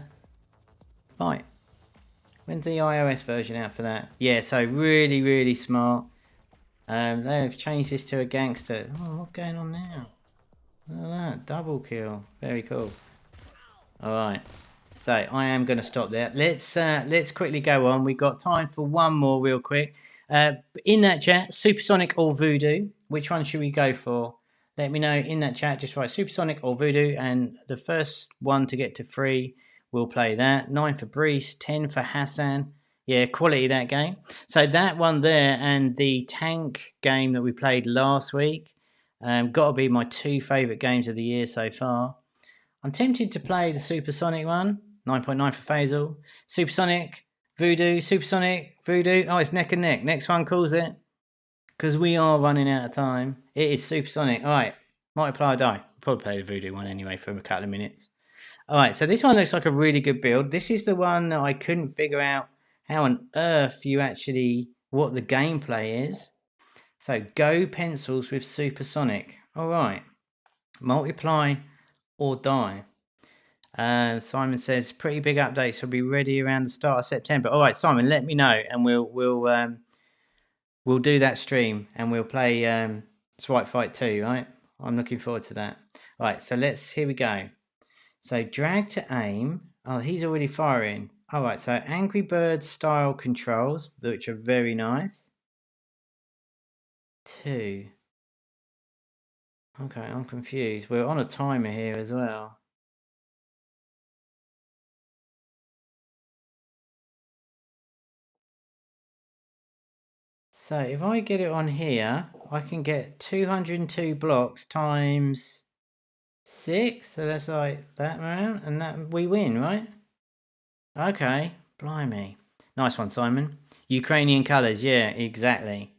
Fight. When's the iOS version out for that? Yeah, so really smart. They've changed this to a gangster. Oh, what's going on now? Look at that, double kill. Very cool. Alright. So I am going to stop there. Let's quickly go on. We've got time for one more real quick. In that chat, Supersonic or Voodoo, which one should we go for? Let me know in that chat. Just write Supersonic or Voodoo, and the first one to get to 3 will play that. 9 for Brees, 10 for Hassan. Yeah, quality that game. So that one there and the tank game that we played last week, got to be my 2 favourite games of the year so far. I'm tempted to play the Supersonic one. 9.9 for Faisal. Supersonic, Voodoo, Supersonic, Voodoo. Oh, it's neck and neck. Next one calls it. Because we are running out of time. It is Supersonic. Alright, multiply or die. I'll probably play the Voodoo one anyway for a couple of minutes. Alright, so this one looks like a really good build. This is the one that I couldn't figure out how on earth you actually, what the gameplay is. So go pencils with Supersonic. Alright, multiply or die. Simon says pretty big updates will be ready around the start of September. All right, Simon, let me know, and we'll do that stream, and we'll play Swipe Fight 2. Right, I'm looking forward to that. All right, so here we go. So drag to aim. Oh, he's already firing. All right, so Angry Bird style controls, which are very nice. 2. Okay, I'm confused. We're on a timer here as well. So if I get it on here, I can get 202 blocks times 6. So that's like that amount, and that we win, right? Okay, blimey. Nice one, Simon. Ukrainian colours, yeah, exactly.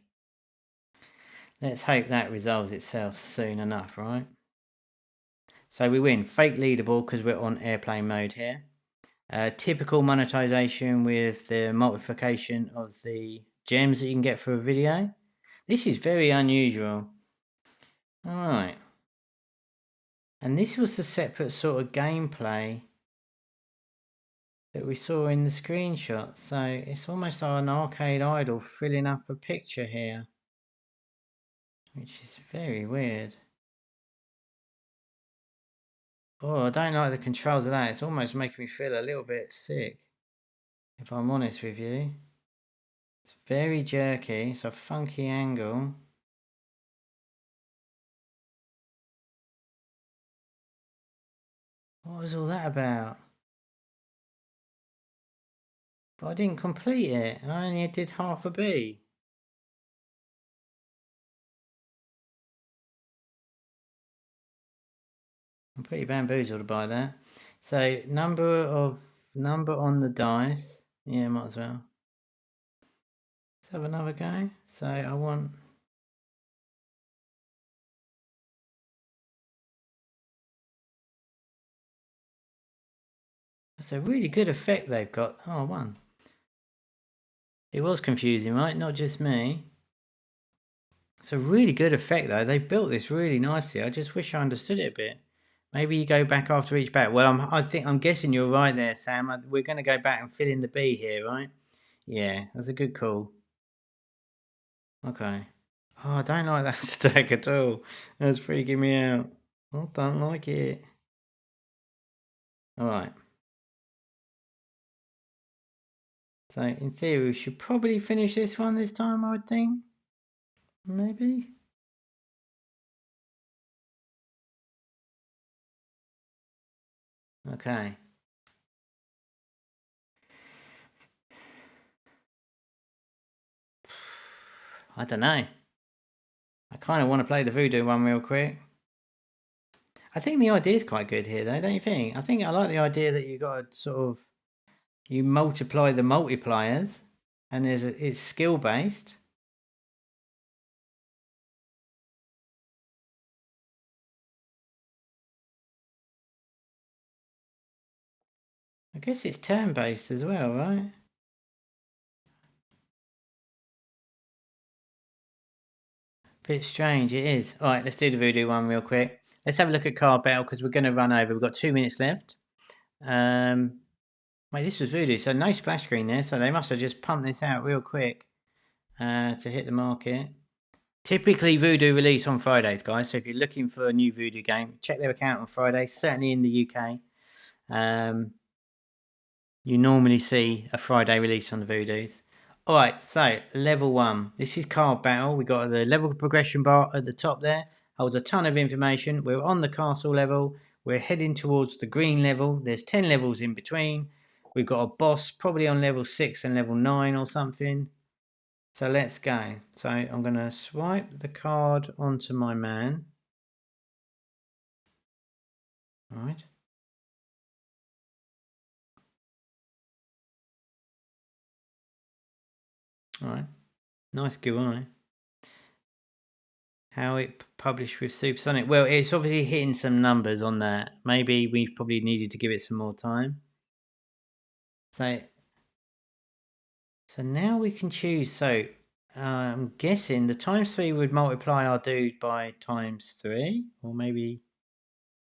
Let's hope that resolves itself soon enough, right? So we win. Fake leaderboard because we're on airplane mode here. Typical monetization with the multiplication of the gems that you can get for a video. This is very unusual. Alright. And this was the separate sort of gameplay that we saw in the screenshot. So it's almost like an arcade idol filling up a picture here. Which is very weird. Oh, I don't like the controls of that. It's almost making me feel a little bit sick, if I'm honest with you. It's very jerky. It's a funky angle. What was all that about? But I didn't complete it. I only did half a B. I'm pretty bamboozled by that. So number on the dice. Yeah, might as well. Let's have another go. So I want That's a really good effect they've got. Oh, one. It was confusing, right? Not just me. It's a really good effect, though. They built this really nicely. I just wish I understood it a bit. Maybe you go back after each battle. Well, I'm guessing you're right there, Sam. We're going to go back and fill in the B here, right? Yeah, that's a good call. Okay. Oh, I don't like that stack at all. That's freaking me out. I don't like it. All right. So in theory, we should probably finish this one this time, I would think. Maybe. Okay. I don't know. I kind of want to play the Voodoo one real quick. I think the idea is quite good here, though, don't you think? I think I like the idea that you got to sort of you multiply the multipliers, and it's skill based. I guess it's turn based as well, right? Bit strange, it is. All right, let's do the Voodoo one real quick. Let's have a look at card battle because we're going to run over. We've got 2 minutes left. Wait, this was Voodoo, so no splash screen there, so they must have just pumped this out real quick to hit the market. Typically, Voodoo release on Fridays, guys. So if you're looking for a new Voodoo game, check their account on Friday. Certainly in the UK, you normally see a Friday release on the Voodoos. All right, so level 1. This is card battle. We got the level progression bar at the top there. Holds a ton of information. We're on the castle level. We're heading towards the green level. There's 10 levels in between. We've got a boss probably on level 6 and level 9 or something. So let's go. So I'm going to swipe the card onto my man. All right. All right. Nice GUI. How it published with Supersonic. Well, it's obviously hitting some numbers on that. Maybe we probably needed to give it some more time. So now we can choose. So I'm guessing the times 3 would multiply our dude by times 3, or maybe,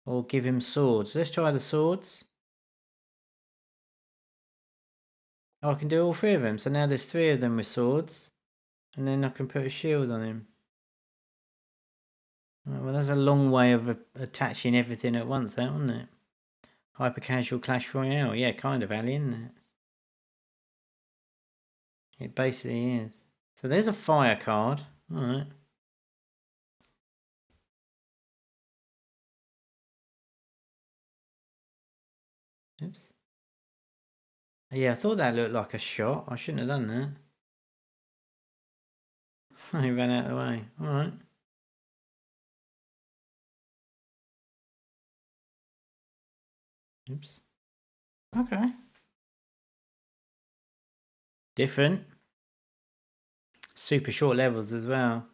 or give him swords. Let's try the swords. Oh, I can do all 3 of them. So now there's 3 of them with swords, and then I can put a shield on him. Right, well, that's a long way of attaching everything at once, that, wasn't it? Hypercasual Clash Royale. Yeah, kind of, Ali, isn't it? It basically is. So there's a fire card. Alright. Oops. Yeah, I thought that looked like a shot. I shouldn't have done that. I ran out of the way. Alright. Oops. Okay. Different. Super short levels as well.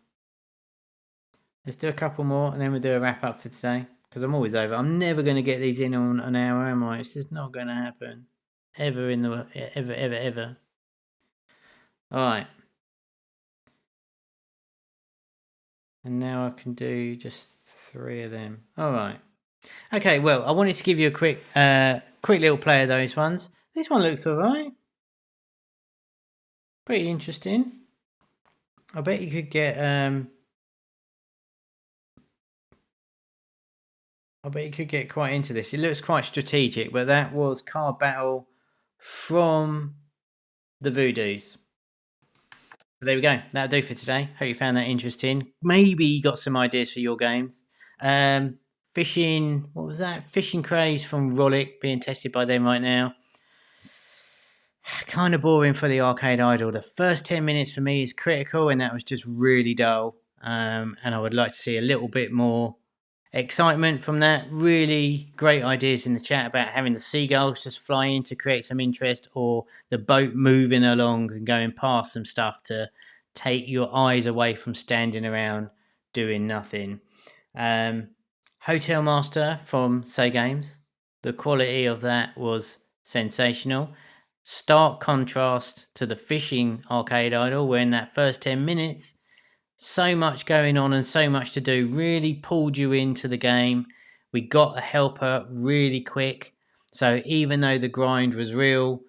Let's do a couple more and then we'll do a wrap up for today. Because I'm always over. I'm never going to get these in on an hour, am I? It's just not going to happen. Ever in the... Ever. Alright. And now I can do just 3 of them. Alright. Okay, well, I wanted to give you a quick little play of those ones. This one looks alright. Pretty interesting. I bet you could get quite into this. It looks quite strategic, but that was card battle from the Voodoos. So there we go. That'll do for today. Hope you found that interesting. Maybe you got some ideas for your games. Fishing, what was that? Fishing Craze from Rollick being tested by them right now. Kind of boring for the Arcade Idol. The first 10 minutes for me is critical, and that was just really dull. And I would like to see a little bit more excitement from that. Really great ideas in the chat about having the seagulls just fly in to create some interest, or the boat moving along and going past some stuff to take your eyes away from standing around doing nothing. Hotel Master from SayGames. The quality of that was sensational. Stark contrast to the fishing arcade idol, where in that first 10 minutes, so much going on and so much to do, really pulled you into the game. We got a helper really quick, so even though the grind was real,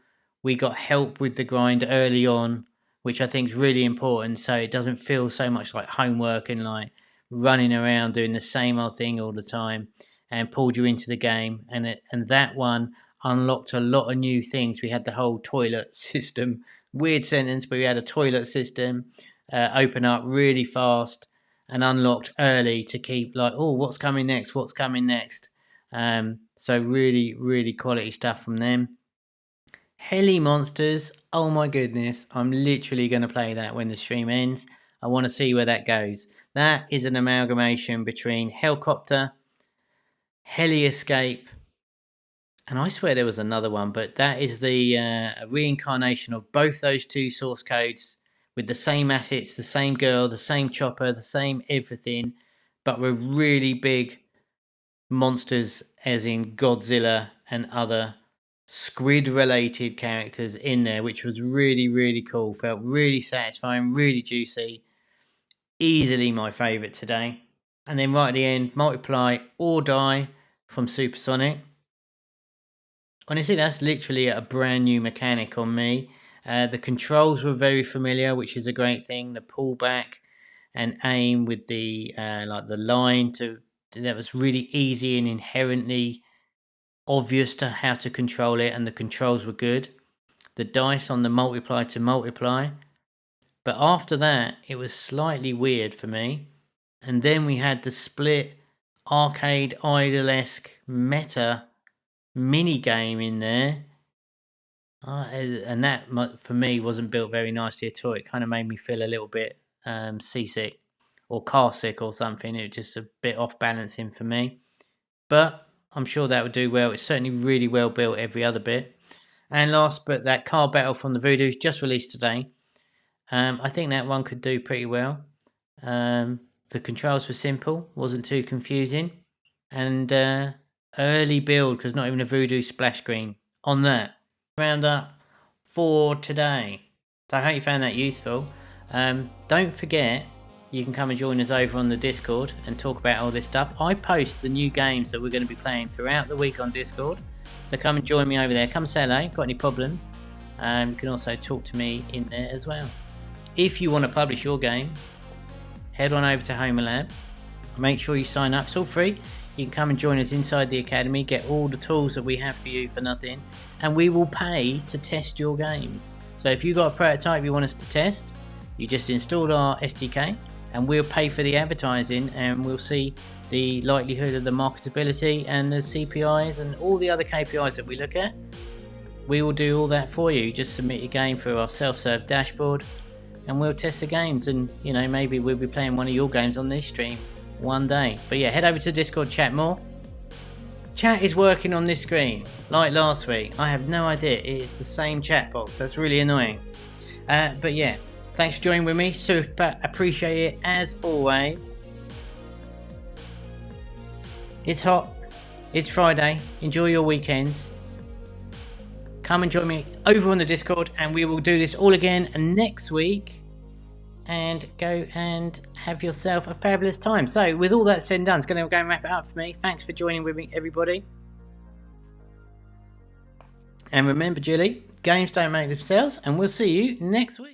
we got help with the grind early on, which I think is really important, so it doesn't feel so much like homework and like running around doing the same old thing all the time, and pulled you into the game. And that one unlocked a lot of new things. We had the whole toilet system, weird sentence, but we had a toilet system open up really fast and unlocked early to keep like, oh, what's coming next, so really quality stuff from them. Heli monsters, oh my goodness, I'm literally going to play that when the stream ends. I want to see where that goes. That is an amalgamation between helicopter, heli escape, and I swear there was another one, but that is the reincarnation of both those two source codes, with the same assets, the same girl, the same chopper, the same everything, but with really big monsters, as in Godzilla and other squid-related characters in there, which was really cool. Felt really satisfying, really juicy. Easily my favourite today. And then right at the end, multiply or die from Supersonic. Honestly, that's literally a brand new mechanic on me. The controls were very familiar, which is a great thing. The pullback and aim with the like the line that was really easy and inherently obvious to how to control it, and the controls were good. The dice on the multiply to multiply, but after that it was slightly weird for me. And then we had the split arcade idol-esque meta mini game in there. And that, for me, wasn't built very nicely at all. It kind of made me feel a little bit seasick or car sick or something. It was just a bit off balancing for me. But I'm sure that would do well. It's certainly really well built, every other bit. And last, but that car battle from the Voodoo is just released today. I think that one could do pretty well. The controls were simple, wasn't too confusing. And early build, because not even a Voodoo splash screen on that. Roundup for today. So I hope you found that useful. Don't forget, you can come and join us over on the Discord and talk about all this stuff. I post the new games that we're going to be playing throughout the week on Discord, so come and join me over there. Come say hello. Got any problems? You can also talk to me in there as well. If you want to publish your game, head on over to Homa Lab. Make sure you sign up. It's all free. You can come and join us inside the academy, get all the tools that we have for you for nothing, and we will pay to test your games. So if you've got a prototype you want us to test, you just install our SDK and we'll pay for the advertising, and we'll see the likelihood of the marketability and the CPIs and all the other KPIs that we look at. We will do all that for you. Just submit your game through our self-serve dashboard and we'll test the games, and maybe we'll be playing one of your games on this stream one day. But yeah, head over to Discord, chat more. Chat is working on this screen like last week. I have no idea, it's the same chat box. That's really annoying. But yeah, thanks for joining with me. Super appreciate it as always. It's hot, it's Friday, enjoy your weekends. Come and join me over on the Discord and we will do this all again next week. And go and have yourself a fabulous time. So with all that said and done, it's going to go and wrap it up for me. Thanks for joining with me, everybody. And remember, Julie, games don't make themselves, and we'll see you next week.